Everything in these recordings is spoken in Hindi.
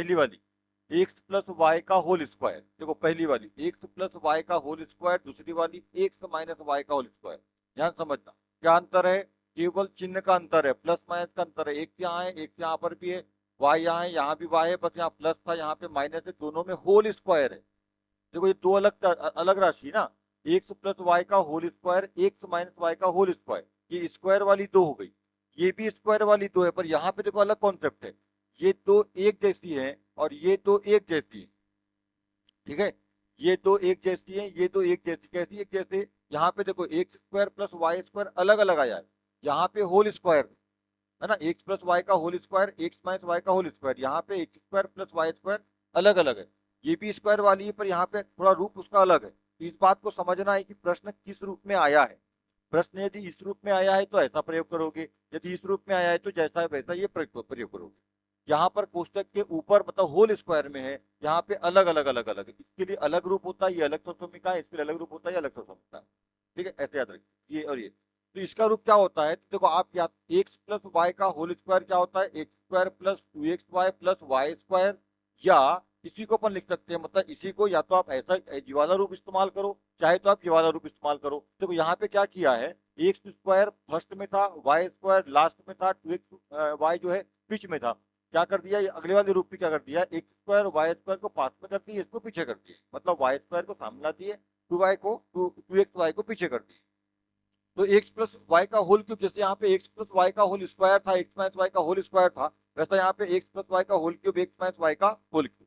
पहली वाली एक्स प्लस वाई का होल स्क्वायर, देखो पहली वाली एक्स प्लस वाई का होल स्क्वायर, दूसरी वाली एक्स माइनस वाई का होल स्क्वायर। ध्यान समझना क्या अंतर है, केवल चिन्ह का अंतर है, प्लस माइनस का अंतर है। एक यहाँ है, एक यहाँ पर भी है, वाई यहाँ है, यहाँ भी वाई है, बस यहाँ प्लस था यहाँ पे माइनस है, दोनों में होल स्क्वायर है। देखो ये दो अलग अलग राशि ना, एक्स प्लस वाई का whole square, x minus y का होल स्क्वायर, ये स्क्वायर वाली दो हो गई, ये भी स्क्वायर वाली दो है, पर यहाँ पे देखो अलग कॉन्सेप्ट है, ये दो एक जैसी है और ये दो एक जैसी है। ठीक है, ये दो एक जैसी है, ये दो एक जैसी, कैसी एक जैसे, यहाँ पे देखो x square plus y square अलग अलग आया है, यहाँ पे होल स्क्वायर है ना, एक्स प्लस वाई का whole square, x minus y का होल स्क्वायर, यहाँ पे x square plus y square अलग अलग है। ये भी स्क्वायर वाली है, पर यहाँ पे थोड़ा रूप उसका अलग है। तो इस बात को समझना है कि प्रश्न किस रूप में आया है। प्रश्न यदि इस रूप में आया है तो ऐसा प्रयोग करोगे, यदि इस रूप में आया है तो जैसा है वैसा ये प्रयोग करोगे। यहाँ पर कोष्टक के ऊपर मतलब होल स्क्वायर में है, यहाँ पे अलग अलग अलग अलग है, इसके लिए अलग रूप होता है, ये अलग समीकरण है, इसके लिए अलग रूप होता है, ये अलग समीकरण है। ठीक है, ऐसे याद रखिए ये और ये। तो इसका रूप क्या होता है, तो देखो आप क्या, एक्स प्लस वाई का होल स्क्वायर क्या होता है, x square plus two x y plus y square, या इसी को अपन लिख सकते हैं, मतलब इसी को या तो आप ऐसा ये वाला रूप इस्तेमाल करो, चाहे तो आप ये वाला रूप इस्तेमाल करो। देखो यहाँ पे क्या किया है, एक्स स्क्वायर फर्स्ट में था, वाई स्क्वायर लास्ट में था, टू एक्स वाई जो है बीच में था, क्या कर दिया, ये अगले वाले रूप में क्या कर दिया, एक्स स्क्वायर वाई स्क्वायर को पास में कर दिया, इसको पीछे कर दिया, मतलब वाई स्क्वायर को सामने ला दिए, टू एक्स वाई को पीछे कर दिए। तो एक्स प्लस वाई का होल क्यूब, जैसे यहाँ पे एक्स प्लस वाई का होल स्क्वायर था, एक्स माइनस वाई का होल स्क्वायर था, वैसा यहाँ पे एक्स प्लस वाई का whole cube, x minus y का होल क्यूब।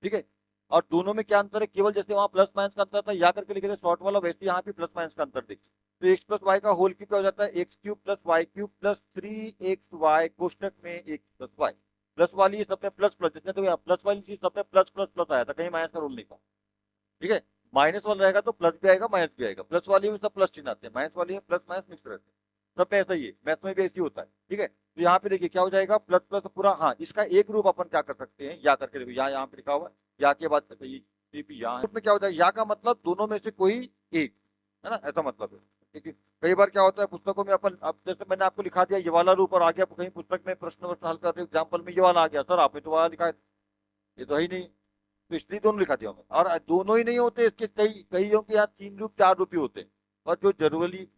ठीक है, और दोनों में क्या अंतर है, केवल जैसे वहां प्लस माइनस का अंतर था या करके लिखे थे शॉर्ट वाला, वैसे यहाँ पे प्लस माइनस का अंतर देखिए। तो एक्स प्लस वाई का होल क्यूब क्या हो जाता है, x cube plus y cube plus 3xy कोष्टक में एक्स प्लस वाई। प्लस वाली सब में प्लस प्लस, जितने तो प्लस वाली चीज सब में प्लस प्लस प्लस आया था, कहीं माइनस का रूल नहीं था। ठीक है, माइनस वाला रहेगा तो प्लस भी आएगा माइनस भी आएगा, प्लस वाली में सब प्लस चिन्ह आते हैं, माइनस वाली में प्लस माइनस मिक्स रहते हैं, सब में ऐसा ही है, मैथ में भी ऐसे ही होता है। ठीक है, तो यहाँ पे देखिए क्या हो जाएगा, प्लस प्लस पूरा, हाँ इसका एक रूप अपन क्या कर सकते हैं, या करके देखो, यहाँ पे लिखा हुआ है, या के बाद ये भी यहाँ में क्या हो जाएगा, या का मतलब दोनों में से कोई एक, है ना, ऐसा मतलब है। ठीक है, कई बार क्या होता है पुस्तकों में अपन, अब जैसे मैंने आपको लिखा दिया ये वाला रूप और आ गया कहीं पुस्तक में प्रश्न वश्न हल कर रहे एग्जाम्पल में ये वाला आ गया, सर आपने तो वाला लिखा है, ये तो है ही नहीं, तो इसलिए दोनों लिखा दिया मैंने। और दोनों ही नहीं होते, इसके कई कईयों के यहाँ तीन रूप चार रूप ही होते हैं, और जो जनरली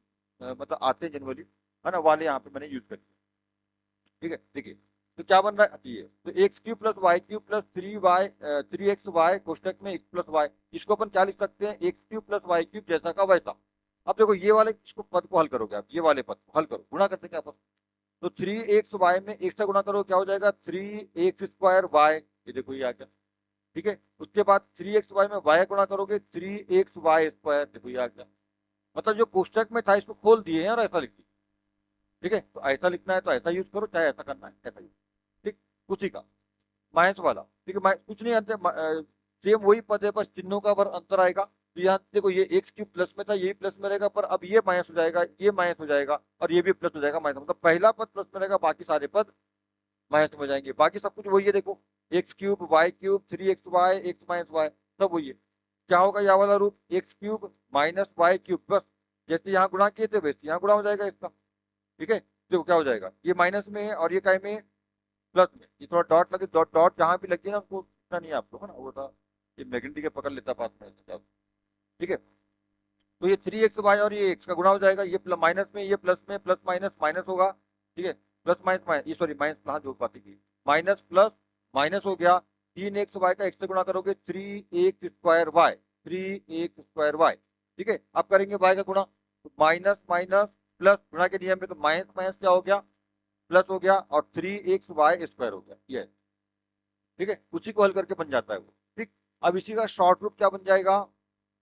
मतलब आते हैं जनरली, है ना, वाले यहाँ पे मैंने यूज कर दिया। ठीक है, देखिए तो क्या बन रहा है, ये तो x cube plus y cube plus 3x y कोष्टक में एक्स प्लस वाई, इसको अपन क्या लिख सकते हैं, x cube plus y cube जैसा का वैसा। अब देखो ये वाले इसको पद को हल करोगे आप, ये वाले पद को हल करो, गुणा करते क्या पद, तो 3xy में एक से गुणा करो क्या हो जाएगा, 3x² y, ये देखो ये आ गया। ठीक है, उसके बाद 3xy में y गुणा करोगे 3xy², देखो ये आ गया। मतलब जो कोष्टक में था इसको खोल दिए हैं और ऐसा लिख दिया। ठीक है, तो ऐसा लिखना है तो ऐसा यूज करो, चाहे ऐसा करना है ऐसा यूज। ठीक, उसी का माइनस वाला, ठीक है, कुछ नहीं अंतर, सेम वही पद है, बस चिन्हों का अंतर आएगा। तो यहाँ देखो ये एक्स क्यूब प्लस में था, ये प्लस में रहेगा, पर अब ये माइनस हो जाएगा, ये माइनस हो जाएगा, और ये भी प्लस हो जाएगा माइनस, मतलब पहला पद प्लस में रहेगा, बाकी सारे पद माइनस में हो जाएंगे, बाकी सब कुछ वही है। देखो x cube y cube 3xy x minus y सब वही है। क्या होगा यह वाला रूप, x cube minus y cube, बस जैसे यहाँ गुणा किए थे वैसे यहाँ गुणा हो जाएगा इसका। ठीक है, देखो क्या हो जाएगा, ये माइनस में है और ये काय में है, प्लस में, ये थोड़ा डॉट लगे, डॉट डॉट जहां भी लगी ना उसको इतना नहीं है आपको, है ना, वो था ये मैग्नेटिक के पकड़ लेता पास में। ठीक है, तो ये 3xy और ये एक्स का गुणा हो जाएगा, ये माइनस में, ये प्लस में, प्लस माइनस माइनस होगा। ठीक है, प्लस माइनस माइनस, ये सॉरी माइनस कहाँ जोड़ पाती थी, माइनस प्लस माइनस हो गया, 3xy का एक्स से गुणा करोगे 3x²y, 3x²y। ठीक है, अब करेंगे y का गुणा, माइनस माइनस प्लस, गुणा के नियम में तो माइनस माइनस क्या हो गया, प्लस हो गया, और 3xy² हो गया, ये। ठीक है, उसी को हल करके बन जाता है वो। ठीक, अब इसी का शॉर्ट रूप क्या बन जाएगा,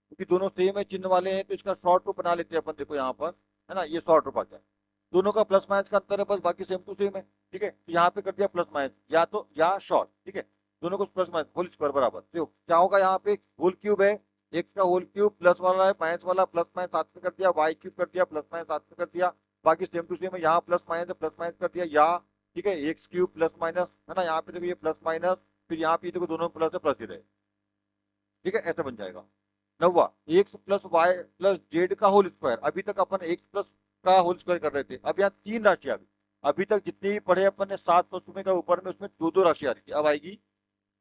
क्योंकि दोनों सेम है चिन्ह वाले हैं, तो इसका शॉर्ट रूप बना लेते हैं अपन, देखो यहाँ पर, है ना, ये शॉर्ट रूप आ गया, दोनों का प्लस माइनस का अंतर है बस, बाकी सेम टू सेम है। ठीक है, तो यहाँ पे कर दिया प्लस माइनस, या तो या शॉर्ट, ठीक है, दोनों को प्लस माइनस होल स्क्वायर बराबर, तो क्या होगा, यहाँ पे होल क्यूब है, एक्स का होल क्यूब प्लस वाला है माइनस वाला, प्लस माइनस साथ में कर दिया, वाई क्यूब कर दिया प्लस माइनस साथ में कर दिया, बाकी सेम टू सेम है, यहाँ प्लस माइनस प्लस माइनस कर दिया, या ठीक है, एक्स क्यूब प्लस माइनस, है ना, यहाँ पे देखो ये प्लस माइनस, फिर यहाँ पे देखो दोनों प्लस है, प्लस ही रहे। ठीक है, ऐसे बन जाएगा। नौवा, x plus y plus z का होल स्क्वायर, अभी तक अपन एक्स प्लस का होल स्क्वायर कर रहे थे, अब यहाँ तीन राशि आ गई। अभी तक जितने भी पढ़े अपन ने 700 में का ऊपर में, उसमें दो दो राशि आ रही थी, अब आएगी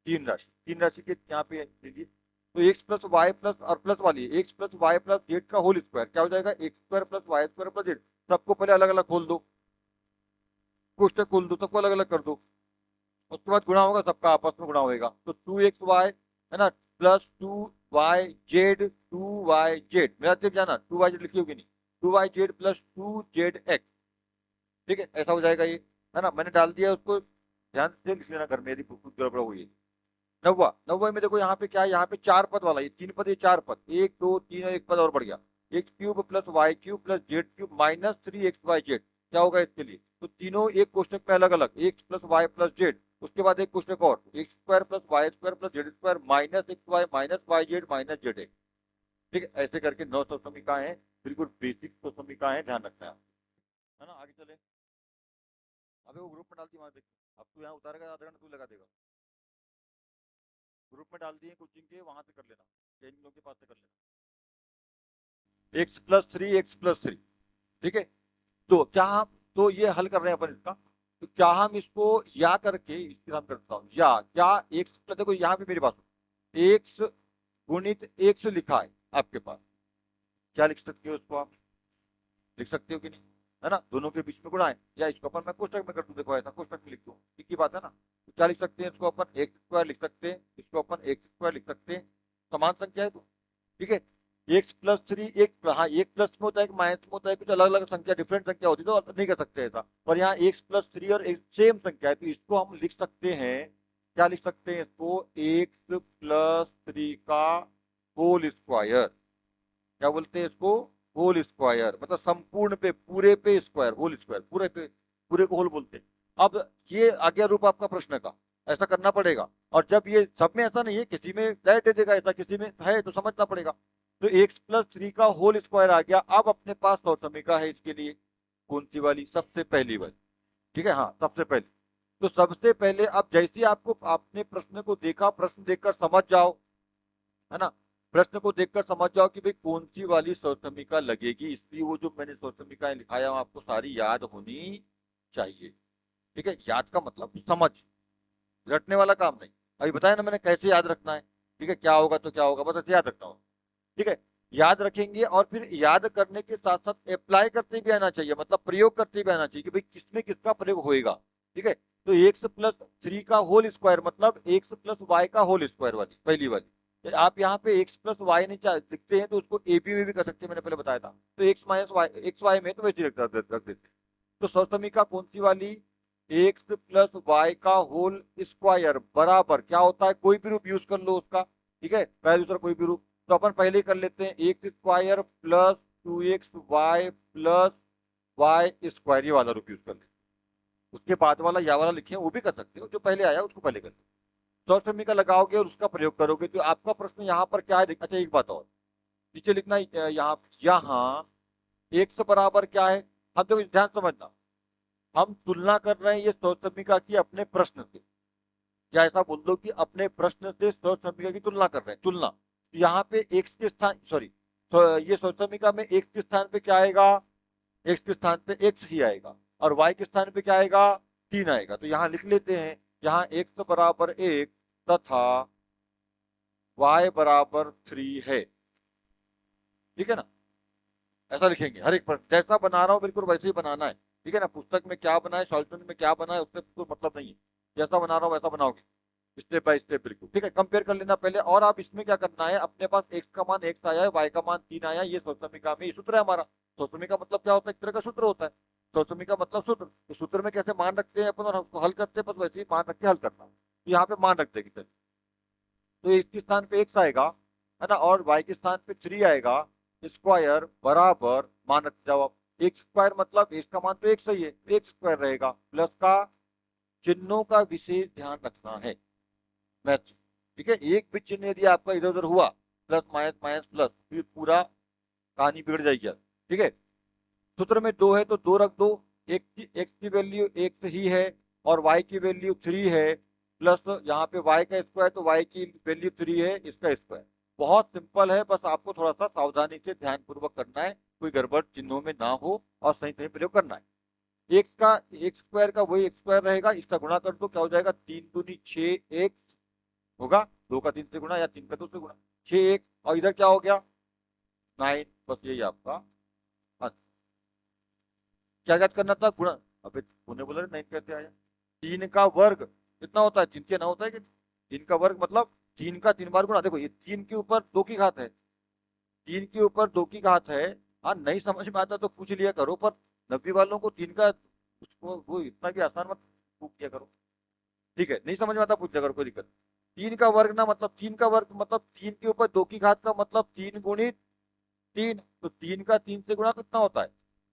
तीन राशि के यहाँ पे लीजिए। तो एक्स प्लस वाई प्लस और प्लस वाली x plus y plus z का होल स्क्वायर क्या हो जाएगा, x square plus y square plus z. सबको पहले अलग अलग खोल दो, कोष्टक खोल दो, सबको अलग अलग कर दो। उसके बाद गुणा होगा, सबका आपस में गुणा होगा। तो 2xy है ना प्लस 2yz 2yz, मेरा सिर्फ जाना 2yz लिखी होगी नहीं, 2yz प्लस 2zx। ठीक है, ऐसा हो जाएगा ये, है ना। मैंने डाल दिया उसको, ध्यान से लिख लेना घर में यदि कुछ गड़बड़ हुई है। नब्बा नब्बे में देखो यहाँ पे क्या है, यहाँ पे चार पद वाला, ये तीन पद, ये चार पद, एक दो तीन और एक पद और बढ़ गया। X cube plus y cube plus z cube minus 3xyz क्या होगा इसके लिए। तो तीनों एक कोष्टक में अलग अलग, x plus y plus z, उसके बाद एक कोष्टक और x square plus y square plus z square minus x y minus y z minus z x. ठीक है, ऐसे करके 900 समीकरण है, बिल्कुल बेसिक तो समीकरण है, ध्यान रखना है ना। आगे चले, अबे वो ग्रुप में डालती वहां देख, अब तू यहाँ उतारेगा आधा घंटा तू लगा देगा। ग्रुप में डाल दिए कोचिंग के, वहां से कर लेना, इन लोगों के पास से कर लेना। X plus three x plus three, ठीक है। तो क्या हम, तो ये हल कर रहे हैं अपन इसका। तो क्या हम इसको या करके इसके साथ करता हूँ, या क्या एक्स, देखो यहाँ पे मेरे पास एक्स गुणित एक्स लिखा है आपके पास, क्या लिख सकते हो उसको आप, लिख सकते हो कि नहीं, है ना। दोनों के बीच में गुणा है, या इसको अपन मैं कोष्टक में कर दूं, देखो ऐसा कोष्टक में लिख दूं, ठीक ही बात है ना। तो क्या लिख सकते हैं, इसको अपन एक्स स्क्वायर लिख सकते हैं, इसको अपन एक्स स्क्वायर लिख सकते हैं, समान संख्या है तो। ठीक है, एक्स प्लस थ्री एक, हाँ एक प्लस में होता है, एक माइनस में होता है, कुछ अलग अलग संख्या डिफरेंट संख्या होती है तो नहीं कर सकते ऐसा। पर यहाँ एक्स प्लस थ्री और एक सेम संख्या है, तो इसको हम लिख सकते हैं, क्या लिख सकते हैं इसको, एक्स प्लस थ्री का होल स्क्वायर, क्या बोलते हैं इसको, होल स्क्वायर, मतलब संपूर्ण पे, पूरे पे स्क्वायर, होल स्क्वायर, पूरे पे, पूरे को होल बोलते हैं। अब ये आ गया रूप आपका प्रश्न का, ऐसा करना पड़ेगा। और जब ये सब में ऐसा नहीं है, किसी में डायरेक्ट दे देगा ऐसा, किसी में है तो समझना पड़ेगा। तो एक्स प्लस थ्री का होल स्क्वायर आ गया। अब अपने पास समीकरण है इसके लिए, कौन सी वाली, सबसे पहली वाली। ठीक है, हाँ सबसे पहले। तो सबसे पहले अब जैसे आपको आपने प्रश्न को देखा, प्रश्न देखकर समझ जाओ, है ना। प्रश्न को देखकर समझ जाओ कि भाई कौन सी वाली समीकरण लगेगी, इसलिए वो जो मैंने समीकरण लिखाया हूं आपको सारी याद होनी चाहिए। ठीक है, याद का मतलब समझ, रटने वाला काम नहीं। अभी बताया ना मैंने कैसे याद रखना है। ठीक है, क्या होगा तो क्या होगा, बस ऐसे याद रखना हो। ठीक है, याद रखेंगे और फिर याद करने के साथ साथ अप्लाई करते भी आना चाहिए, मतलब प्रयोग करते भी आना चाहिए कि भाई किसमें किसका प्रयोग होएगा। ठीक है, तो एक्स प्लस थ्री का होल स्क्वायर मतलब एक्स प्लस वाई का होल स्क्वायर वाली पहली वाली। तो आप यहाँ पे एक्स प्लस वाई नहीं लिखते हैं तो उसको एबी में भी कर सकते हैं, मैंने पहले बताया था। तो x minus y, x y में तो वैसे ही रख देते। तो सौसमीका कौन सी वाली, एक्स प्लस वाई का होल स्क्वायर बराबर क्या होता है, कोई भी रूप यूज कर लो उसका। ठीक है, पहले दूसरा कोई भी रूप। तो अपन पहले ही कर लेते हैं, x square plus 2xy plus y square, ये वाला रूप यूज कर लेते हैं। उसके बाद वाला या वाला लिखे वो भी कर सकते हो, जो पहले आया उसको पहले कर लो। सौसमीका लगाओगे और उसका प्रयोग करोगे तो आपका प्रश्न यहाँ पर क्या है, अच्छा एक बात और नीचे लिखना, यहाँ यहाँ एक्स बराबर क्या है, हम देखो ध्यान समझना, हम तुलना कर रहे हैं ये सौसमीका की अपने प्रश्न से, या ऐसा बोल दो कि अपने प्रश्न से सौसमीका की तुलना कर रहे हैं, तुलना। तो यहाँ पे एक्स के स्थान, सॉरी, तो ये सौसमीका में एक्स के स्थान पे क्या आएगा, एक्स के स्थान पे एक्स ही आएगा, और वाई के स्थान पे क्या आएगा, तीन आएगा। तो यहाँ लिख लेते हैं, यहाँ एक्स बराबर एक तथा वाई बराबर थ्री है। ठीक है ना, ऐसा लिखेंगे हर एक पर, जैसा बना रहा हूँ बिल्कुल वैसे ही बनाना है। ठीक है ना, पुस्तक में क्या बना है, सॉल्यूशन में क्या बना है, उससे कोई मतलब नहीं है। जैसा बना रहा हूँ वैसा बनाओगे, स्टेप बाय स्टेप बिल्कुल। ठीक है, कंपेयर कर लेना पहले। और आप इसमें क्या करना है, अपने पास एक्स का मान एक्स आया है, वाई का मान तीन आया, ये सौसमीका में ये सूत्र है हमारा। सौसमीका मतलब क्या होता है, एक तरह का सूत्र होता है। सौसमीका मतलब सूत्र, तो सूत्र में कैसे मान रखते हैं अपन और हल करते हैं, बस वैसे ही मान रख के हल करना। तो यहाँ पे मान रखते हैं कितने, तो एक्स के स्थान पे एक्स आएगा, है ना, और वाई के स्थान पे थ्री आएगा, स्क्वायर बराबर मान रखते जाओ। एक्स स्क्वायर मतलब एक्स का मान तो एक सही है, एक्स स्क्वायर रहेगा, प्लस का चिन्हों का विशेष ध्यान रखना है मैथ। ठीक है, एक भी चिन्ह यदि आपका इधर उधर हुआ, प्लस माइनस माइनस प्लस, फिर पूरा कहानी बिगड़ जाएगी। ठीक है, सूत्र में दो है तो दो रख दो, एक्स की वैल्यू एक ही है और वाई की वैल्यू थ्री है, प्लस यहाँ पे वाई का स्क्वायर तो वाई की वैल्यू थ्री है, इसका स्क्वायर। बहुत सिंपल है, बस आपको थोड़ा सा सावधानी से ध्यान पूर्वक करना है, कोई गड़बड़ चिन्हों में ना हो और सही सही प्रयोग करना है। एक्स का एक्स स्क्वायर का वही एक्स स्क्वायर रहेगा, इसका गुणा कर दो क्या हो जाएगा, तीन दूनी छह एक्स होगा, 2 का 3 से गुणा या 3 का 2 से गुणा, 6 1, और इधर क्या हो गया 9, बस यही आपका आंसर। क्या याद करना था, गुणा, अबे तूने बोला 9 कैसे आया, 3 का वर्ग कितना होता है, 3 के 9 होता है कि 3 का वर्ग मतलब 3 का 3 बार गुणा, देखो ये 3 के ऊपर 2 की घात है, 3 के ऊपर 2 की घात है। हाँ नहीं समझ में आता तो पूछ लिया करो, पर 90 वालों को 3 का, उसको वो इतना भी आसान मत पूछ किया करो, ठीक है, नहीं समझ में आता पूछ लिया करो, कोई दिक्कत। 3 का वर्ग ना मतलब 3 का वर्ग मतलब 3 के ऊपर 2 की घात का मतलब 3 गुणित 3, तो 3 का 3 से गुणा कितना होता है,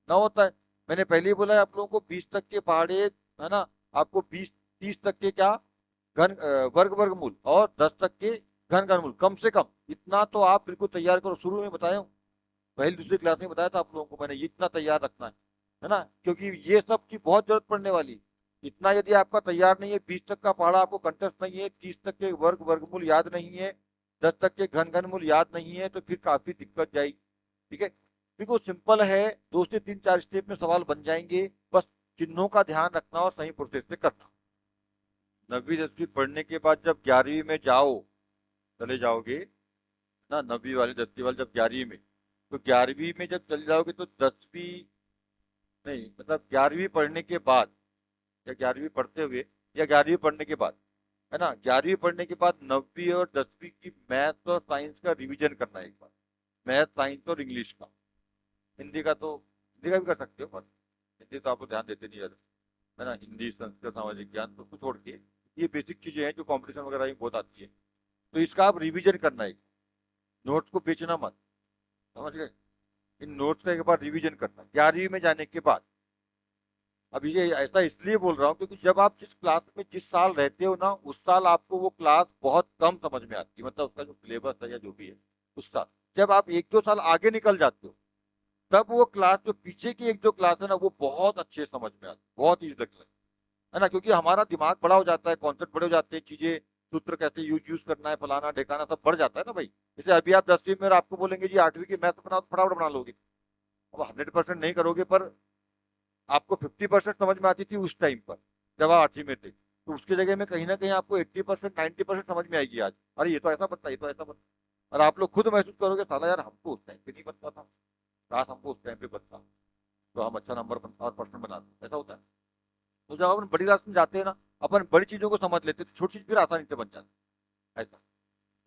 9 होता है। मैंने पहले ही बोला है आप लोगों को 20 तक के पहाड़े, है ना, आपको 20 30 तक के क्या घन वर्ग वर्गमूल और 10 तक के घन घनमूल, कम से कम इतना तो आप बिल्कुल तैयार करो, शुरू में बताया हूँ, पहली दूसरी क्लास में बताया था आप लोगों को मैंने, ये इतना तैयार रखना है ना, क्योंकि ये सब की बहुत जरूरत पड़ने वाली। इतना यदि आपका तैयार नहीं है, 20 तक का पहाड़ा आपको कंटेस्ट नहीं है, 30 तक के वर्ग वर्गमूल याद नहीं है, 10 तक के घन घनमूल याद नहीं है, तो फिर काफी दिक्कत जाएगी, ठीक है। देखो सिंपल है, 2 से 3 4 स्टेप में सवाल बन जाएंगे, बस चिन्हों का ध्यान रखना और सही प्रोसेस से करना। 9वीं 10वीं पढ़ने के बाद जब 11वीं में जाओ, चले जाओगे ना, 9वीं वाले 10वीं वाले जब 11वीं में, तो 11वीं में जब चले जाओगे तो 10वीं नहीं, मतलब 11वीं पढ़ने के बाद, या 11वीं पढ़ते हुए, या 11वीं पढ़ने के बाद, है ना, 11वीं पढ़ने के बाद 9वीं और 10वीं की मैथ्स और साइंस का रिवीजन करना है एक बार, मैथ साइंस और इंग्लिश का। हिंदी का तो हिंदी का भी कर सकते हो, पर हिंदी तो आपको ध्यान देते नहीं ज्यादा, है ना, हिंदी संस्कृत सामाजिक ज्ञान तो छोड़ के ये बेसिक चीजें हैं जो कंपटीशन वगैरह में बहुत आती है, तो इसका आप रिवीजन करना है, नोट्स को बेचना मत, समझ गए, इन नोट्स का एक बार रिवीजन करना 11वीं में जाने के बाद। अब ये ऐसा इसलिए बोल रहा हूँ क्योंकि जब आप जिस क्लास में जिस साल रहते हो ना, उस साल आपको वो क्लास बहुत कम समझ में आती है, मतलब उसका जो सिलेबस है या जो भी है उस साल। जब आप 1 2 साल आगे निकल जाते हो, तब वो क्लास जो पीछे की 1 2 क्लास है ना, वो बहुत अच्छे समझ में आती है, बहुत ईजी लगता है ना, क्योंकि हमारा दिमाग बड़ा हो जाता है, कॉन्सेप्ट बड़े हो जाते हैं, चीजें सूत्र कैसे यूज यूज करना है, फलाना ढेकाना सब बढ़ जाता है ना भाई। जैसे अभी आप 10वीं में और आपको बोलेंगे जी 8वीं की मैथ बनाओ, तो फटाफट बना लोगे, अब 100% नहीं करोगे, पर आपको 50% समझ में आती थी उस टाइम पर जब आप 8वीं में थे, तो उसकी जगह में कहीं ना कहीं आपको 80% 90% समझ में आएगी आज, अरे ये तो ऐसा बनता है, ये तो ऐसा बनता है। और आप लोग खुद महसूस करोगे साला यार हमको उस टाइम पे नहीं बनता था, काश हमको उस टाइम पे बनता तो हम अच्छा नंबर और पर्सन बनाते, ऐसा होता है। तो जब अपन बड़ी क्लास में जाते हैं ना, अपन बड़ी चीजों को समझ लेते हैं, तो छोटी चीज फिर आसानी से बन जाती है, ऐसा।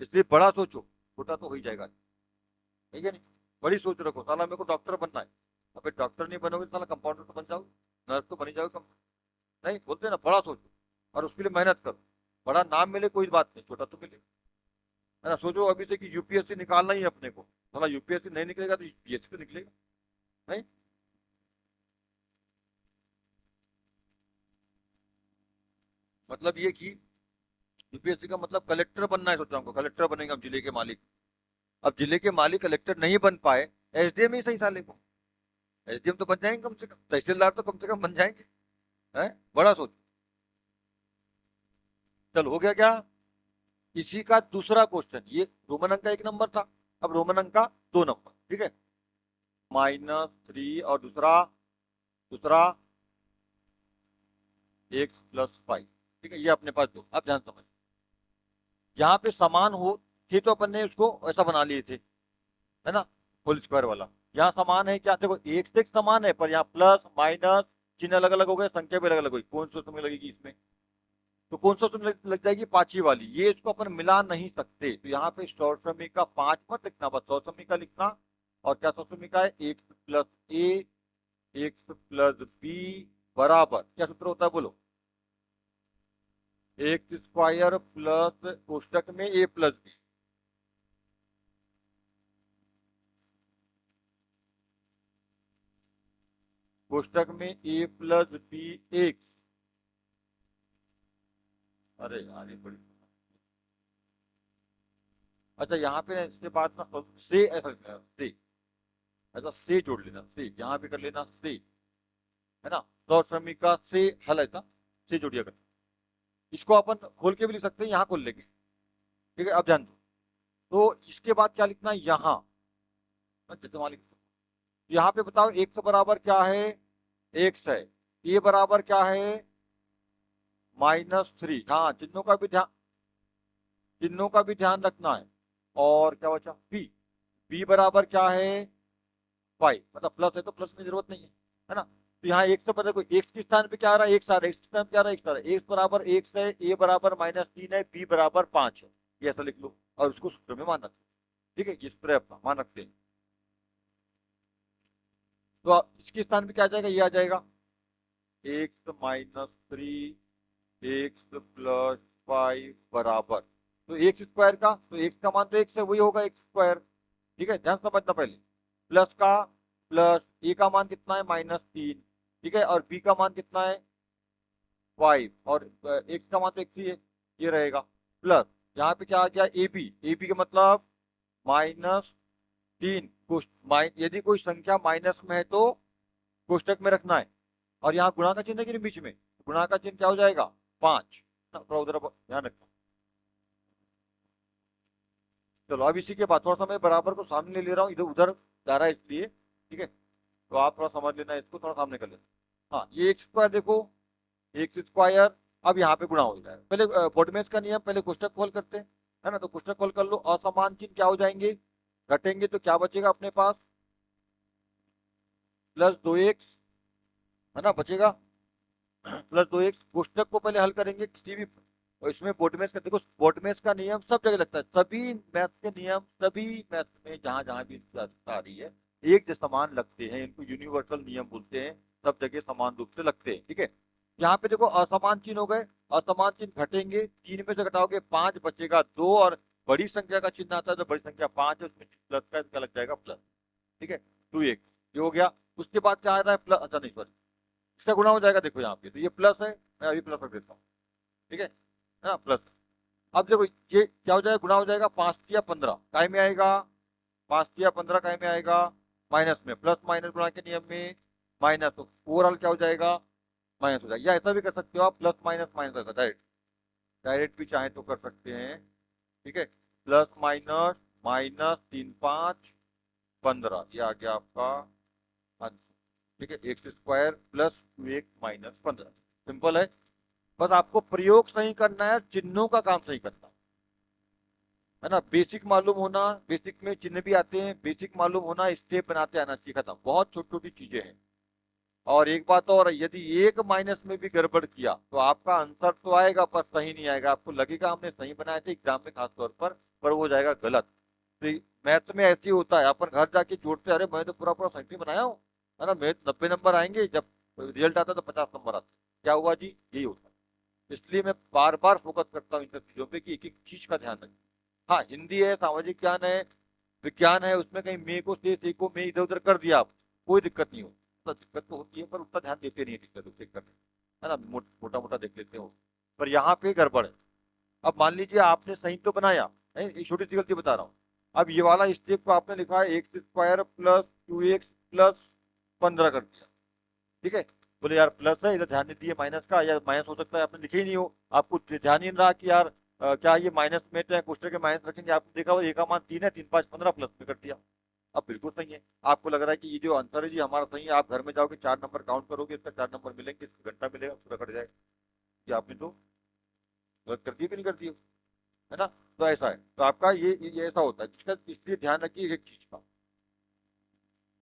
इसलिए बड़ा सोचो, छोटा तो हो ही जाएगा, ठीक है नहीं, बड़ी सोच रखो, साला मेरे को डॉक्टर बनना है, अबे डॉक्टर नहीं बनोगे तो साला कंपाउंडर तो बन जाओ, नर्स तो बनी जाओ, नहीं बोलते ना, बड़ा सोचो और उसके लिए मेहनत करो, बड़ा नाम मिले कोई बात नहीं, छोटा तो मिले, है ना। सोचो अभी से कि यूपीएससी निकालना ही है अपने को, साला यूपीएससी नहीं निकलेगा तो यूपीएससी तो निकलेगा, नहीं। मतलब ये कि यूपीएससी का मतलब कलेक्टर बनना है, सोचा हमको कलेक्टर बनेंगे हम जिले के मालिक। अब जिले के मालिक कलेक्टर नहीं बन पाए, एसडीएम ही सही साले को, एसडीएम तो बन जाएंगे कम से कम, तहसीलदार तो कम से कम बन जाएंगे, है, बड़ा सोच। चल हो गया क्या, इसी का दूसरा क्वेश्चन, ये रोमन अंक का 1 नंबर था, अब रोमन अंक का 2 नंबर, ठीक है, -3 और दूसरा दूसरा x+5, ठीक है, ये अपने पास दो, अब ध्यान समझ, यहाँ पे समान हो थे तो अपन ने उसको ऐसा बना लिए थे, है ना, होल स्क्वायर वाला। यहाँ समान है क्या, देखो एक से एक समान है, पर यहाँ प्लस माइनस चिन्ह अलग अलग हो गए, संख्या भी अलग अलग हुई, कौन सी तुम्हें लगेगी इसमें, तो कौन सा तुम्हें लग जाएगी पांचवी वाली, ये इसको अपन मिला नहीं सकते, तो यहाँ पे सौसमी का 5 मत लिखना, बस सौसमी का लिखना। और क्या सौसमी का है, x+a x+b बराबर क्या सूत्र होता है बोलो, x² प्लस कोष्टक में a+b, कोष्टक में a+b x, अरे यार ये बड़ी, अच्छा यहाँ पे इसके बाद ना से ऐसा से, ऐसा से जोड़ लेना, से यहाँ पे कर लेना से, है ना, सौश्रमी का से हल, ऐसा से जोड़िया कर, इसको अपन खोल के भी लिख सकते हैं, यहाँ खोल लेंगे, ठीक है। अब ध्यान दो, तो इसके बाद क्या लिखना है यहाँ, जैसे वहां लिख, यहाँ पे बताओ एक्स बराबर क्या है, एक्स है, ए बराबर क्या है -3, हाँ चिन्हों का भी ध्यान, चिन्हों का भी ध्यान रखना है। और क्या बचा, बी, बी बराबर क्या है 5, मतलब प्लस है तो प्लस की जरूरत नहीं है ना। तो यहाँ एक से पता कोई एक्स के स्थान पे क्या आ रहा है, एक आ रहा है, एक्स के स्थान पे क्या आ रहा है, एक आ रहा है, एक्स बराबर एक है, ए बराबर -3 है, बी बराबर 5 है, ये ऐसा लिख लो और उसको सूत्र में मान रखो। ठीक है, इस पर अपना मान रखते हैं। तो इसके स्थान पे क्या आ जाएगा, ये आ जाएगा x-3 x+5 बराबर, तो एक्स स्क्वायर का, तो एक्स का मान तो एक्स है, वही होगा एक्स स्क्वायर। ठीक है, ध्यान समझना पहले, प्लस का प्लस, ए का मान कितना है -3, ठीक है, और बी का मान कितना है 5, और एक्स का मान तो एक्स ही है, ये रहेगा प्लस, यहाँ पे क्या आ गया ए बी, ए बी का मतलब -3, यदि कोई संख्या माइनस में है तो कोष्टक में रखना है, और यहाँ गुणा का चिन्ह है कि नहीं बीच में, गुणा का चिन्ह क्या हो जाएगा 5, थोड़ा उधर ध्यान रखना। चलो अब इसी के बाद थोड़ा सा मैं बराबर को सामने ले ले रहा हूँ, इधर उधर जा रहा है इसलिए, ठीक है, तो आप थोड़ा समझ लेना, इसको थोड़ा सामने कर लेना। हाँ, ये एक्स स्क्वायर देखो, एक्स स्क्वायर, अब यहाँ पे गुणा हो जाएगा, पहले बोडमेस का नियम, पहले कोष्टक खोल करते हैं, है ना, तो कोष्टक खोल कर लो, असमान चिन्ह क्या हो जाएंगे, घटेंगे, तो क्या बचेगा अपने पास, +2x, है ना, बचेगा +2x, कोष्टक को पहले हल करेंगे किसी भी, और इसमें बोटमेस का देखो, बोटमेस का नियम सब जगह लगता है, सभी मैथ के नियम सभी मैथ में जहां जहां भी आ रही है एक जैसे समान लगते हैं, इनको यूनिवर्सल नियम बोलते हैं, सब जगह समान रूप से लगते हैं। ठीक है, यहाँ पे देखो असमान चिन्ह हो गए, असमान चिन्ह घटेंगे, 3 में से घटाओगे 5 बचेगा 2, और बड़ी संख्या का चिन्ह आता है तो बड़ी संख्या 5 है, उसमें प्लस का इसका लग जाएगा प्लस। ठीक है, 2x ये हो गया, उसके बाद क्या आ रहा है प्लस, अच्छा नहीं सॉरी, इसका गुणा हो जाएगा, देखो यहाँ पे तो ये प्लस है, मैं अभी प्लस रख देता हूँ। ठीक है ना, प्लस, अब देखो ये क्या हो जाएगा, गुणा हो जाएगा, 5×3 = 15 काय में आएगा, 5×3 = 15 काय में आएगा, माइनस में, प्लस माइनस गुणा के नियम में माइनस, तो ओवरऑल क्या हो जाएगा माइनस हो जाएगा, या ऐसा भी कर सकते हो आप, प्लस माइनस माइनस ऐसा डायरेक्ट, डायरेक्ट भी चाहे तो कर सकते हैं। ठीक है, प्लस माइनस -3×5 = 15, ये आ गया आपका आंसर। ठीक है, एक्स स्क्वायर +2x-15, सिंपल है, बस आपको प्रयोग सही करना है, चिन्हों का काम सही करना है ना, बेसिक मालूम होना, बेसिक में चिन्ह भी आते हैं, बेसिक मालूम होना, स्टेप बनाते आना चाहिए, खत्म, बहुत छोटी छोटी चीजें हैं। और एक बात और, यदि एक माइनस में भी गड़बड़ किया तो आपका आंसर तो आएगा पर सही नहीं आएगा, आपको लगेगा हमने सही बनाया था एग्जाम में खास तौर पर वो जाएगा गलत। तो मैथ में ऐसे ही होता है, अपन घर जाके जोड़ते, अरे मैं तो पूरा पूरा सही बनाया हूँ, है ना, मेरे 90 नंबर आएंगे, जब रिजल्ट आता तो 50 नंबर आते, क्या हुआ जी, यही होता है। इसलिए मैं बार बार फोकस करता हूँ इन सब चीजों पे कि एक एक चीज का ध्यान रखें। हाँ, हिंदी है, सामाजिक ज्ञान है, विज्ञान है, उसमें कहीं मे को से को मे इधर उधर कर दिया आप, कोई दिक्कत नहीं हो, तो दिक्कत तो होती है पर उतना ध्यान देते नहीं है टीचर चेक करने, है ना, मोटा मोटा देख लेते हो, पर यहाँ पे गड़बड़ है। अब मान लीजिए आपने सही तो बनाया, नहीं, एक छोटी सी गलती बता रहा हूँ, अब ये वाला स्टेप को आपने लिखा है एक्स स्क्वायर +2x+15 कर दिया, ठीक है, बोले यार प्लस है, इधर ध्यान नहीं दिए माइनस का, या माइनस हो सकता है आपने लिखे ही नहीं हो, आपको ध्यान ही नहीं रहा कि यार क्या ये माइनस में है, क्वेश्चन के माइनस रखेंगे, आपने देखा वो एक का मान 3 है, 3×5 = 15 प्लस में कर दिया, अब बिल्कुल सही है, आपको लग रहा है कि ये जो आंसर है जी हमारा सही है, आप घर में जाओगे 4 नंबर काउंट करोगे, इसका 4 नंबर मिलेंगे, इसका घंटा मिलेगा, पूरा कट जाएगा, कि आपने तो गलत कर दिया कि नहीं कर दिया, है ना। तो ऐसा है, तो आपका ये ऐसा होता है, जिसका इसलिए ध्यान रखिए एक चीज का,